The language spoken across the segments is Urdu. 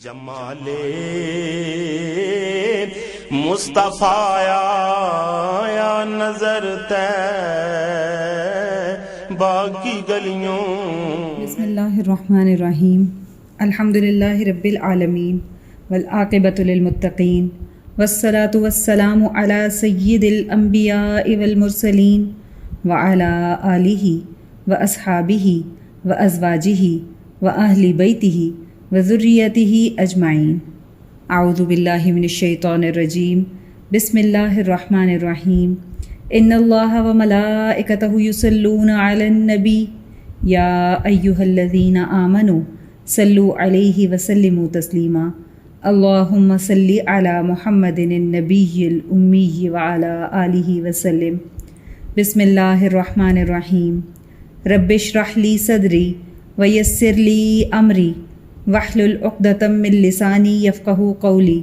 جمال مصطفیٰ یا نظر باقی گلیوں. بسم اللہ الرحمن الرحیم. الحمدللہ رب العالمین والعاقبۃ للمتقین والصلاة والسلام علی سید الانبیاء والمرسلین وعلی آلہ واصحابہ وازواجہ واہل بیتہ وذریتہ اجمعین. اعوذ باللہ من الشیطان الرجیم. بسم اللہ الرحمن الرحیم. ان اللہ وملائکتہ یصلون علی النبی یا ایہا الذین آمنوا صلوا علیہ وسلموا تسلیما. اللہم صلی علی محمد النبی الامی وعلی آلہ وسلم. بسم اللہ الرحمن الرحیم. رب اشرح لی صدری ویسر لی امری واحلل عقدۃ من لسانی یفقہوا قولی.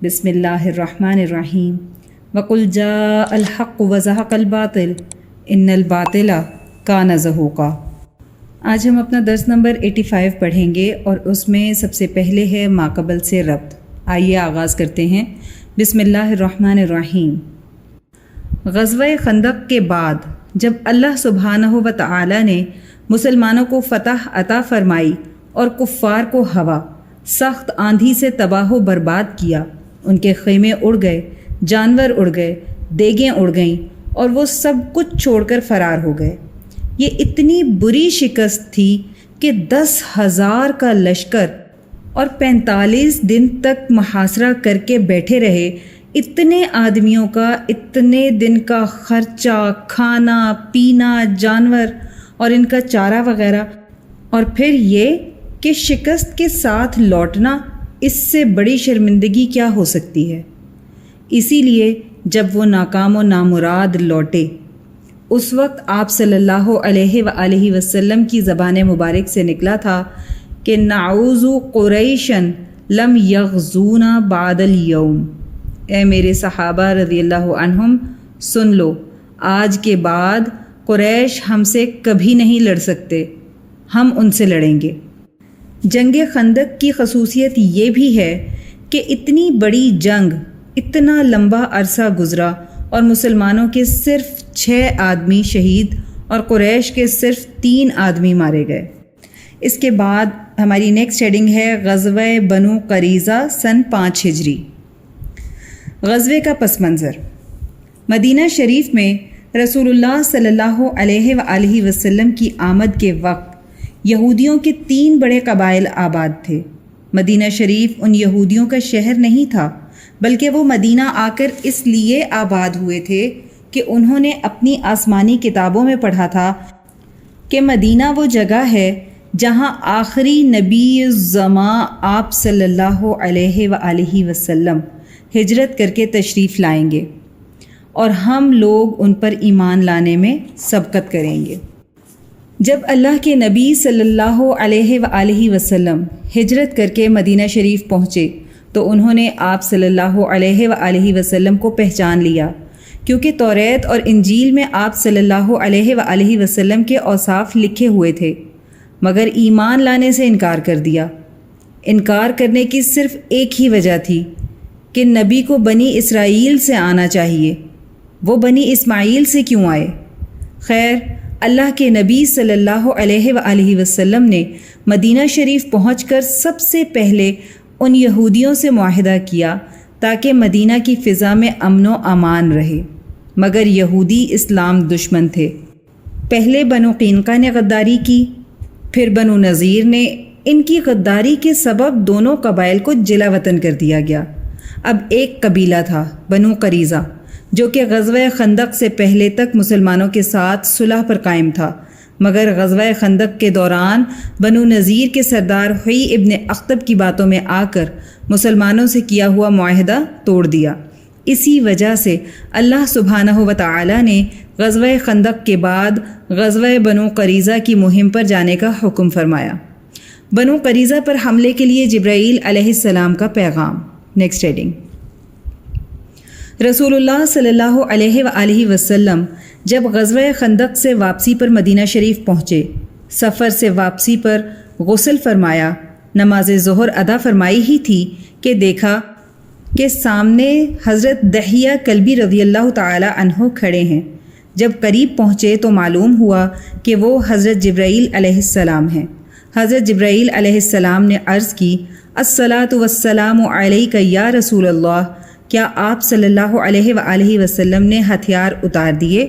بسم اللہ الرحمن الرحیم. وقل جاء الحق وزہق الباطل ان الباطل کان زہوقا. آج ہم اپنا درس نمبر 85 پڑھیں گے اور اس میں سب سے پہلے ہے ماقبل سے ربط. آئیے آغاز کرتے ہیں. بسم اللہ الرحمن الرحیم. غزوہ خندق کے بعد جب اللہ سبحانہ و تعالی نے مسلمانوں کو فتح عطا فرمائی اور کفار کو ہوا سخت آندھی سے تباہ و برباد کیا، ان کے خیمے اڑ گئے، جانور اڑ گئے، دیگیں اڑ گئیں اور وہ سب کچھ چھوڑ کر فرار ہو گئے. یہ اتنی بری شکست تھی کہ 10,000 کا لشکر اور 45 دن تک محاصرہ کر کے بیٹھے رہے. اتنے آدمیوں کا اتنے دن کا خرچہ، کھانا پینا، جانور اور ان کا چارہ وغیرہ، اور پھر یہ کہ شکست کے ساتھ لوٹنا، اس سے بڑی شرمندگی کیا ہو سکتی ہے. اسی لیے جب وہ ناکام و نامراد لوٹے اس وقت آپ صلی اللہ علیہ وآلہ وسلم کی زبان مبارک سے نکلا تھا کہ نعوذ قریشن لم یغزونا بعد اليوم. اے میرے صحابہ رضی اللہ عنہم سن لو، آج کے بعد قریش ہم سے کبھی نہیں لڑ سکتے، ہم ان سے لڑیں گے. جنگ خندق کی خصوصیت یہ بھی ہے کہ اتنی بڑی جنگ، اتنا لمبا عرصہ گزرا اور مسلمانوں کے صرف 6 آدمی شہید اور قریش کے صرف 3 آدمی مارے گئے. اس کے بعد ہماری نیکسٹ ہیڈنگ ہے غزوہ بنو قریظہ سن 5 ہجری. غزوے کا پس منظر. مدینہ شریف میں رسول اللہ صلی اللہ علیہ وآلہ وسلم کی آمد کے وقت یہودیوں کے 3 بڑے قبائل آباد تھے. مدینہ شریف ان یہودیوں کا شہر نہیں تھا، بلکہ وہ مدینہ آ کر اس لیے آباد ہوئے تھے کہ انہوں نے اپنی آسمانی کتابوں میں پڑھا تھا کہ مدینہ وہ جگہ ہے جہاں آخری نبی الزماں آپ صلی اللہ علیہ وآلہ وسلم ہجرت کر کے تشریف لائیں گے اور ہم لوگ ان پر ایمان لانے میں سبقت کریں گے. جب اللہ کے نبی صلی اللہ علیہ وآلہ وسلم ہجرت کر کے مدینہ شریف پہنچے تو انہوں نے آپ صلی اللہ علیہ وآلہ وسلم کو پہچان لیا، کیونکہ توریت اور انجیل میں آپ صلی اللہ علیہ وآلہ وسلم کے اوصاف لکھے ہوئے تھے، مگر ایمان لانے سے انکار کر دیا. انکار کرنے کی صرف ایک ہی وجہ تھی کہ نبی کو بنی اسرائیل سے آنا چاہیے، وہ بنی اسماعیل سے کیوں آئے؟ خیر، اللہ کے نبی صلی اللہ علیہ وآلہ وسلم نے مدینہ شریف پہنچ کر سب سے پہلے ان یہودیوں سے معاہدہ کیا تاکہ مدینہ کی فضا میں امن و امان رہے، مگر یہودی اسلام دشمن تھے. پہلے بنو قینقاع نے غداری کی، پھر بنو نذیر نے. ان کی غداری کے سبب دونوں قبائل کو جلا وطن کر دیا گیا. اب ایک قبیلہ تھا بنو قریظہ، جو کہ غزوہ خندق سے پہلے تک مسلمانوں کے ساتھ صلح پر قائم تھا، مگر غزوہ خندق کے دوران بنو نذیر کے سردار حوی ابن اخطب کی باتوں میں آ کر مسلمانوں سے کیا ہوا معاہدہ توڑ دیا. اسی وجہ سے اللہ سبحانہ و تعالی نے غزوہ خندق کے بعد غزوہ بنو قریظہ کی مہم پر جانے کا حکم فرمایا. بنو قریظہ پر حملے کے لیے جبرائیل علیہ السلام کا پیغام. Next heading. رسول اللہ صلی اللہ علیہ وآلہ وسلم جب غزوہ خندق سے واپسی پر مدینہ شریف پہنچے، سفر سے واپسی پر غسل فرمایا نماز ظہر ادا فرمائی ہی تھی کہ دیکھا کہ سامنے حضرت دحیہ کلبی رضی اللہ تعالی عنہ کھڑے ہیں۔ جب قریب پہنچے تو معلوم ہوا کہ وہ حضرت جبرائیل علیہ السلام ہیں۔ حضرت جبرائیل علیہ السلام نے عرض کی، الصلاۃ والسلام علیک یا رسول اللہ، کیا آپ صلی اللہ علیہ وآلہ وسلم نے ہتھیار اتار دیے؟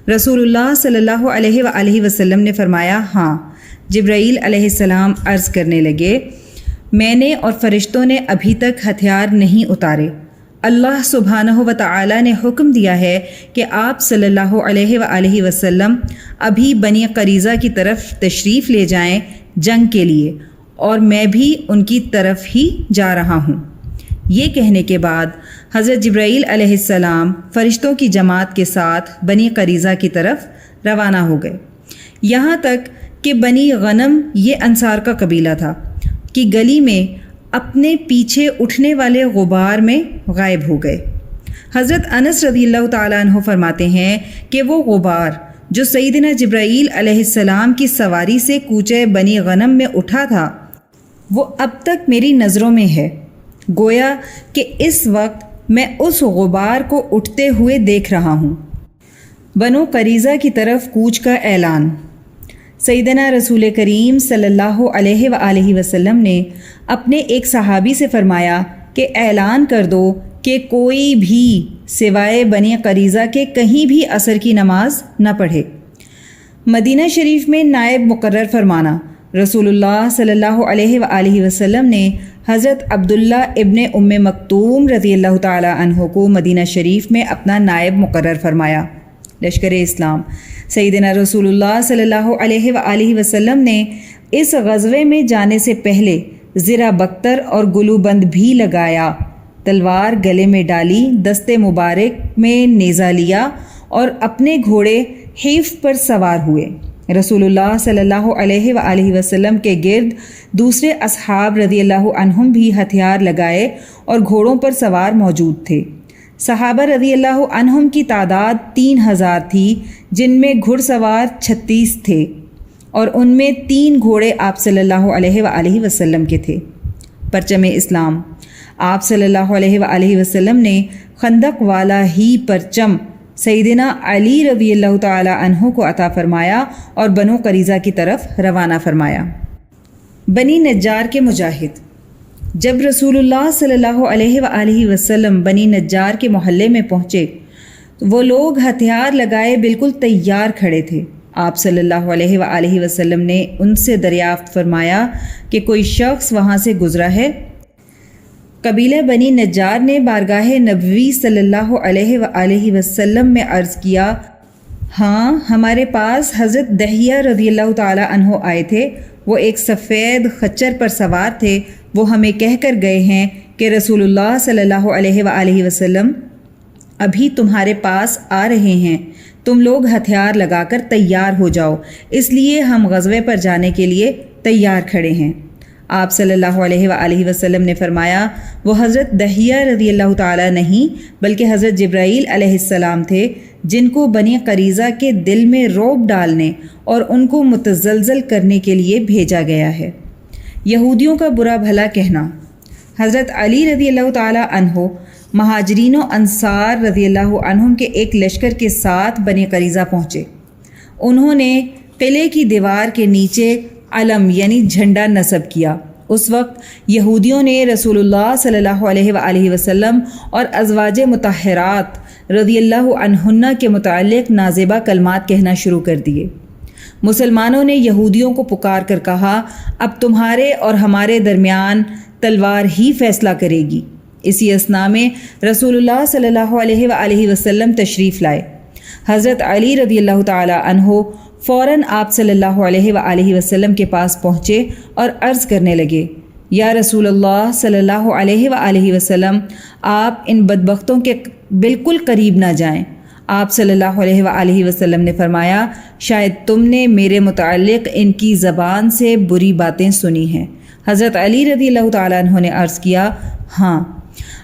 رسول اللہ صلی اللہ علیہ وآلہ وسلم نے فرمایا ہاں۔ جبرائیل علیہ السلام عرض کرنے لگے، میں نے اور فرشتوں نے ابھی تک ہتھیار نہیں اتارے۔ اللہ سبحانہ و تعالی نے حکم دیا ہے کہ آپ صلی اللہ علیہ وآلہ وسلم ابھی بنی قریظہ کی طرف تشریف لے جائیں جنگ کے لیے، اور میں بھی ان کی طرف ہی جا رہا ہوں۔ یہ کہنے کے بعد حضرت جبرائیل علیہ السلام فرشتوں کی جماعت کے ساتھ بنی قریظہ کی طرف روانہ ہو گئے، یہاں تک کہ بنی غنم یہ انصار کا قبیلہ تھا کہ گلی میں اپنے پیچھے اٹھنے والے غبار میں غائب ہو گئے۔ حضرت انس رضی اللہ تعالیٰ عنہ فرماتے ہیں کہ وہ غبار جو سیدنا جبرائیل علیہ السلام کی سواری سے کوچے بنی غنم میں اٹھا تھا وہ اب تک میری نظروں میں ہے، گویا کہ اس وقت میں اس غبار کو اٹھتے ہوئے دیکھ رہا ہوں۔ بنو قریظہ کی طرف کوچ کا اعلان۔ سیدنا رسول کریم صلی اللہ علیہ وآلہ وسلم نے اپنے ایک صحابی سے فرمایا کہ اعلان کر دو کہ کوئی بھی سوائے بنی قریظہ کے کہیں بھی عصر کی نماز نہ پڑھے۔ مدینہ شریف میں نائب مقرر فرمانا۔ رسول اللہ صلی اللہ علیہ وآلہ وسلم نے حضرت عبداللہ ابن ام مکتوم رضی اللہ تعالی عنہ کو مدینہ شریف میں اپنا نائب مقرر فرمایا۔ لشکر اسلام۔ سیدنا رسول اللہ صلی اللہ علیہ وآلہ وسلم نے اس غزوے میں جانے سے پہلے زرہ بختر اور گلو بند بھی لگایا، تلوار گلے میں ڈالی، دستے مبارک میں نیزہ لیا اور اپنے گھوڑے حیف پر سوار ہوئے۔ رسول اللہ صلی اللہ علیہ وآلہ وسلم کے گرد دوسرے اصحاب رضی اللہ عنہم بھی ہتھیار لگائے اور گھوڑوں پر سوار موجود تھے۔ صحابہ رضی اللہ عنہم کی تعداد 3000 تھی، جن میں گھڑ سوار 36 تھے، اور ان میں 3 گھوڑے آپ صلی اللہ علیہ وآلہ وسلم کے تھے۔ پرچم اسلام۔ آپ صلی اللہ علیہ وآلہ وسلم نے خندق والا ہی پرچم سیدنا علی رضی اللہ تعالی عنہ کو عطا فرمایا اور بنو قریظہ کی طرف روانہ فرمایا۔ بنی نجار کے مجاہد۔ جب رسول اللہ صلی اللہ علیہ وآلہ وسلم بنی نجار کے محلے میں پہنچے، وہ لوگ ہتھیار لگائے بالکل تیار کھڑے تھے۔ آپ صلی اللہ علیہ وآلہ وسلم نے ان سے دریافت فرمایا کہ کوئی شخص وہاں سے گزرا ہے؟ قبیلہ بنی نجار نے بارگاہ نبوی صلی اللہ علیہ وآلہ وسلم میں عرض کیا، ہاں ہمارے پاس حضرت دحیہ رضی اللہ تعالی عنہ آئے تھے، وہ ایک سفید خچر پر سوار تھے، وہ ہمیں کہہ کر گئے ہیں کہ رسول اللہ صلی اللہ علیہ وآلہ وسلم ابھی تمہارے پاس آ رہے ہیں، تم لوگ ہتھیار لگا کر تیار ہو جاؤ، اس لیے ہم غزوے پر جانے کے لیے تیار کھڑے ہیں۔ آپ صلی اللہ علیہ وآلہ وسلم نے فرمایا، وہ حضرت دحیہ رضی اللہ تعالیٰ نہیں بلکہ حضرت جبرائیل علیہ السلام تھے، جن کو بنی قریظہ کے دل میں رعب ڈالنے اور ان کو متزلزل کرنے کے لیے بھیجا گیا ہے۔ یہودیوں کا برا بھلا کہنا۔ حضرت علی رضی اللہ تعالیٰ عنہ مہاجرین و انصار رضی اللہ عنہم کے ایک لشکر کے ساتھ بنی قریظہ پہنچے۔ انہوں نے قلعے کی دیوار کے نیچے علم یعنی جھنڈا نصب کیا۔ اس وقت یہودیوں نے رسول اللہ صلی اللہ علیہ وآلہ وسلم اور ازواج مطہرات رضی اللہ عنہن کے متعلق نازیبہ کلمات کہنا شروع کر دیے۔ مسلمانوں نے یہودیوں کو پکار کر کہا، اب تمہارے اور ہمارے درمیان تلوار ہی فیصلہ کرے گی۔ اسی اثناء میں رسول اللہ صلی اللہ علیہ وآلہ وسلم تشریف لائے۔ حضرت علی رضی اللہ تعالی عنہ فوراً آپ صلی اللہ علیہ وآلہ وسلم کے پاس پہنچے اور عرض کرنے لگے، یا رسول اللہ صلی اللہ علیہ وآلہ وسلم، آپ ان بدبختوں کے بالکل قریب نہ جائیں۔ آپ صلی اللہ علیہ وآلہ وسلم نے فرمایا، شاید تم نے میرے متعلق ان کی زبان سے بری باتیں سنی ہیں۔ حضرت علی رضی اللہ تعالیٰ عنہ نے عرض کیا، ہاں۔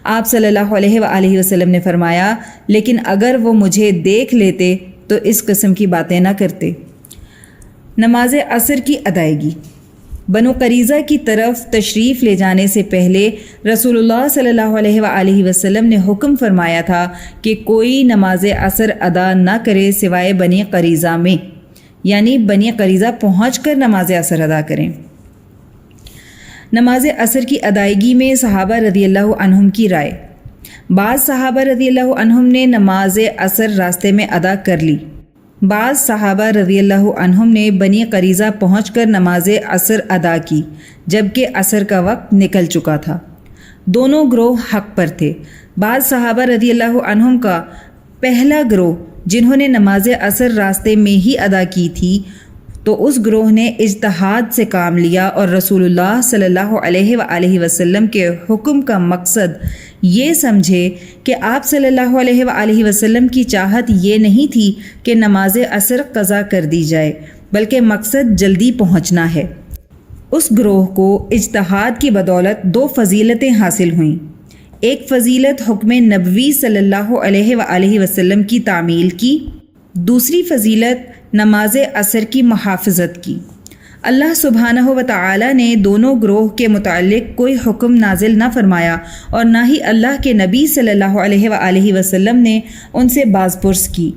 آپ صلی اللہ علیہ وآلہ وسلم نے فرمایا، لیکن اگر وہ مجھے دیکھ لیتے تو اس قسم کی باتیں نہ کرتے۔ نماز عصر کی ادائیگی۔ بنو قریظہ کی طرف تشریف لے جانے سے پہلے رسول اللہ صلی اللہ علیہ وآلہ وسلم نے حکم فرمایا تھا کہ کوئی نماز عصر ادا نہ کرے سوائے بنی قریظہ میں، یعنی بنی قریظہ پہنچ کر نماز عصر ادا کریں۔ نماز عصر کی ادائیگی میں صحابہ رضی اللہ عنہم کی رائے۔ بعض صحابہ رضی اللہ عنہم نے نماز عصر راستے میں ادا کر لی، بعض صحابہ رضی اللہ عنہم نے بنی قریظہ پہنچ کر نماز عصر ادا کی جبکہ عصر کا وقت نکل چکا تھا۔ دونوں گروہ حق پر تھے۔ بعض صحابہ رضی اللہ عنہم کا پہلا گروہ جنہوں نے نماز عصر راستے میں ہی ادا کی تھی، تو اس گروہ نے اجتہاد سے کام لیا اور رسول اللہ صلی اللہ علیہ وآلہ وسلم کے حکم کا مقصد یہ سمجھے کہ آپ صلی اللہ علیہ وآلہ وسلم کی چاہت یہ نہیں تھی کہ نماز عصر قضا کر دی جائے، بلکہ مقصد جلدی پہنچنا ہے۔ اس گروہ کو اجتہاد کی بدولت دو فضیلتیں حاصل ہوئیں۔ ایک فضیلت حکم نبوی صلی اللہ علیہ وآلہ وسلم کی تعمیل کی، دوسری فضیلت نماز عصر کی محافظت کی۔ اللہ سبحانہ و تعالی نے دونوں گروہ کے متعلق کوئی حکم نازل نہ فرمایا اور نہ ہی اللہ کے نبی صلی اللہ علیہ وآلہ وسلم نے ان سے باز پرس کی،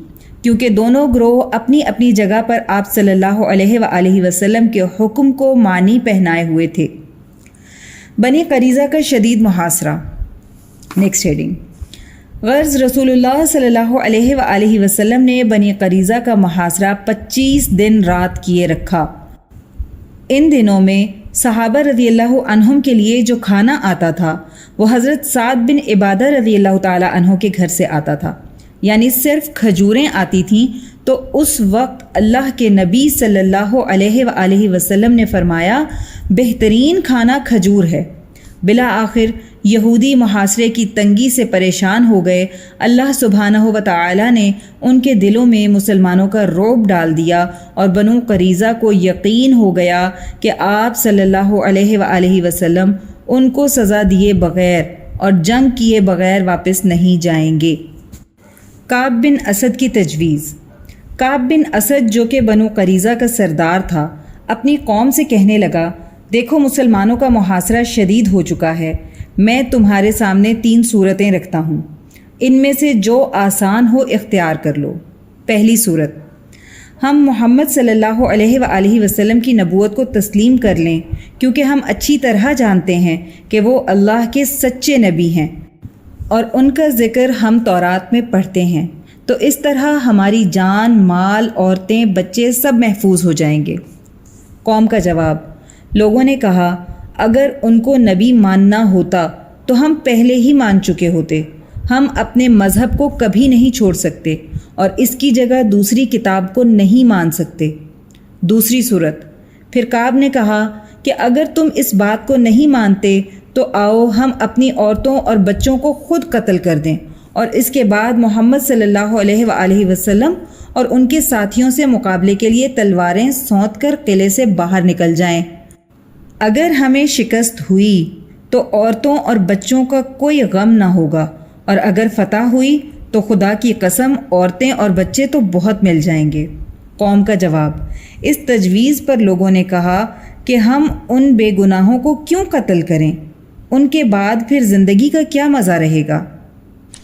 کیونکہ دونوں گروہ اپنی اپنی جگہ پر آپ صلی اللہ علیہ وآلہ وسلم کے حکم کو معنی پہنائے ہوئے تھے۔ بنی قریظہ کا شدید محاصرہ۔ Next heading. غرض رسول اللہ صلی اللہ علیہ وآلہ وسلم نے بنی قریظہ کا محاصرہ 25 دن رات کیے رکھا۔ ان دنوں میں صحابہ رضی اللہ عنہم کے لیے جو کھانا آتا تھا وہ حضرت سعد بن عبادہ رضی اللہ تعالی عنہ کے گھر سے آتا تھا، یعنی صرف کھجوریں آتی تھیں، تو اس وقت اللہ کے نبی صلی اللہ علیہ وآلہ وسلم نے فرمایا بہترین کھانا کھجور ہے۔ بالآخر یہودی محاصرے کی تنگی سے پریشان ہو گئے۔ اللہ سبحانہ و تعالی نے ان کے دلوں میں مسلمانوں کا رعب ڈال دیا اور بنو قریظہ کو یقین ہو گیا کہ آپ صلی اللہ علیہ وآلہ وسلم ان کو سزا دیے بغیر اور جنگ کیے بغیر واپس نہیں جائیں گے۔ کعب بن اسد کی تجویز۔ کعب بن اسد جو کہ بنو قریظہ کا سردار تھا، اپنی قوم سے کہنے لگا، دیکھو مسلمانوں کا محاصرہ شدید ہو چکا ہے، میں تمہارے سامنے 3 صورتیں رکھتا ہوں، ان میں سے جو آسان ہو اختیار کر لو۔ پہلی صورت، ہم محمد صلی اللہ علیہ وآلہ وسلم کی نبوت کو تسلیم کر لیں، کیونکہ ہم اچھی طرح جانتے ہیں کہ وہ اللہ کے سچے نبی ہیں اور ان کا ذکر ہم تورات میں پڑھتے ہیں، تو اس طرح ہماری جان، مال، عورتیں، بچے سب محفوظ ہو جائیں گے۔ قوم کا جواب۔ لوگوں نے کہا، اگر ان کو نبی ماننا ہوتا تو ہم پہلے ہی مان چکے ہوتے، ہم اپنے مذہب کو کبھی نہیں چھوڑ سکتے اور اس کی جگہ دوسری کتاب کو نہیں مان سکتے۔ دوسری صورت، پھر کعب نے کہا کہ اگر تم اس بات کو نہیں مانتے تو آؤ ہم اپنی عورتوں اور بچوں کو خود قتل کر دیں اور اس کے بعد محمد صلی اللہ علیہ وآلہ وسلم اور ان کے ساتھیوں سے مقابلے کے لیے تلواریں سونت کر قلعے سے باہر نکل جائیں۔ اگر ہمیں شکست ہوئی تو عورتوں اور بچوں کا کوئی غم نہ ہوگا، اور اگر فتح ہوئی تو خدا کی قسم عورتیں اور بچے تو بہت مل جائیں گے۔ قوم کا جواب۔ اس تجویز پر لوگوں نے کہا کہ ہم ان بے گناہوں کو کیوں قتل کریں، ان کے بعد پھر زندگی کا کیا مزہ رہے گا۔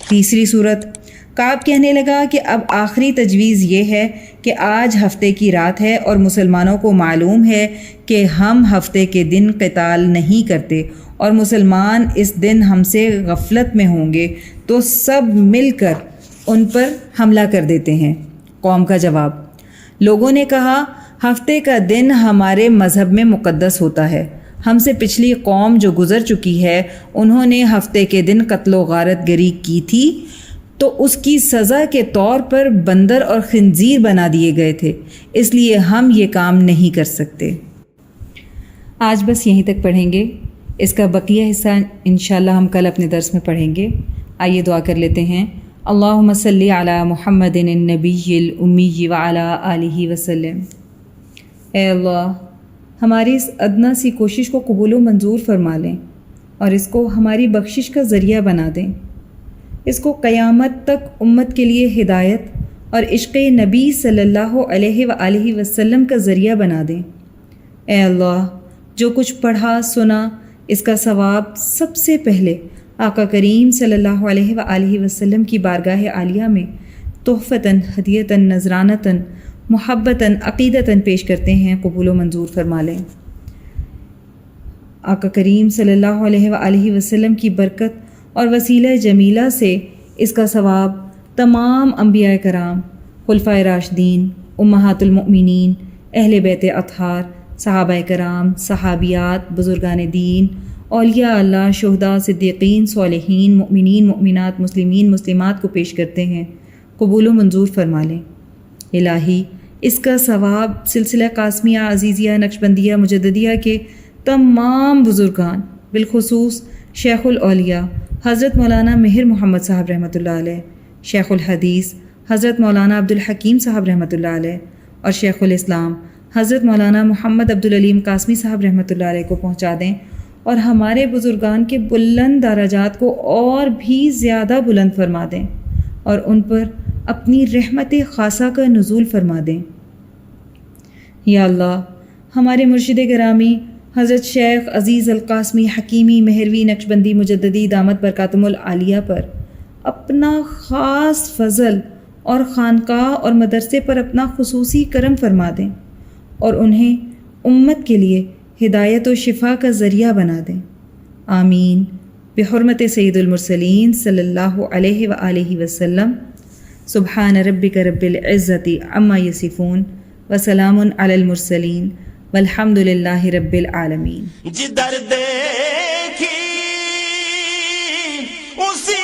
تیسری صورت، کعب کہنے لگا کہ اب آخری تجویز یہ ہے کہ آج ہفتے کی رات ہے اور مسلمانوں کو معلوم ہے کہ ہم ہفتے کے دن قتال نہیں کرتے اور مسلمان اس دن ہم سے غفلت میں ہوں گے، تو سب مل کر ان پر حملہ کر دیتے ہیں۔ قوم کا جواب۔ لوگوں نے کہا، ہفتے کا دن ہمارے مذہب میں مقدس ہوتا ہے، ہم سے پچھلی قوم جو گزر چکی ہے انہوں نے ہفتے کے دن قتل و غارت گری کی تھی، تو اس کی سزا کے طور پر بندر اور خنزیر بنا دیے گئے تھے، اس لیے ہم یہ کام نہیں کر سکتے۔ آج بس یہیں تک پڑھیں گے، اس کا بقیہ حصہ انشاءاللہ ہم کل اپنے درس میں پڑھیں گے۔ آئیے دعا کر لیتے ہیں۔ اللہم صلی علی محمد النبی الامی وعلی آلہ وسلم۔ اے اللہ، ہماری اس ادنا سی کوشش کو قبول و منظور فرما لیں اور اس کو ہماری بخشش کا ذریعہ بنا دیں، اس کو قیامت تک امت کے لیے ہدایت اور عشق نبی صلی اللہ علیہ وآلہ وسلم کا ذریعہ بنا دیں۔ اے اللہ، جو کچھ پڑھا سنا اس کا ثواب سب سے پہلے آقا کریم صلی اللہ علیہ وآلہ وسلم کی بارگاہ عالیہ میں تحفتاً ہدیتاً نذرانتاً محبتاً عقیدتاً پیش کرتے ہیں، قبول و منظور فرما لیں۔ آقا کریم صلی اللہ علیہ وآلہ وسلم کی برکت اور وسیلہ جمیلہ سے اس کا ثواب تمام انبیاء کرام، خلفائے راشدین، امہات المؤمنین، اہل بیت اطہار، صحابہ کرام، صحابیات، بزرگان دین، اولیاء اللہ، شہداء، صدیقین، صالحین، مؤمنین، مؤمنات، مسلمین، مسلمات کو پیش کرتے ہیں، قبول و منظور فرما لیں۔ الہی اس کا ثواب سلسلہ قاسمیہ، عزیزیہ، نقشبندیہ، مجددیہ کے تمام بزرگان، بالخصوص شیخ الاولیاء حضرت مولانا مہر محمد صاحب رحمۃ اللہ علیہ، شیخ الحدیث حضرت مولانا عبدالحکیم صاحب رحمۃ اللہ علیہ، اور شیخ الاسلام حضرت مولانا محمد عبدالعلیم قاسمی صاحب رحمۃ اللہ علیہ کو پہنچا دیں، اور ہمارے بزرگان کے بلند درجات کو اور بھی زیادہ بلند فرما دیں، اور ان پر اپنی رحمت خاصہ کا نزول فرما دیں۔ یا اللہ ہمارے مرشد گرامی حضرت شیخ عزیز القاسمی حکیمی مہروی نقشبندی مجددی دامت برکاتہم العالیہ پر اپنا خاص فضل اور خانقاہ اور مدرسے پر اپنا خصوصی کرم فرما دیں، اور انہیں امت کے لیے ہدایت و شفا کا ذریعہ بنا دیں۔ آمین بحرمت سید المرسلین صلی اللہ علیہ وآلہ وسلم۔ سبحان ربک رب العزت عما یصفون وسلام علی المرسلین والحمد للہ رب العالمین۔ جدھر دیکھی اسی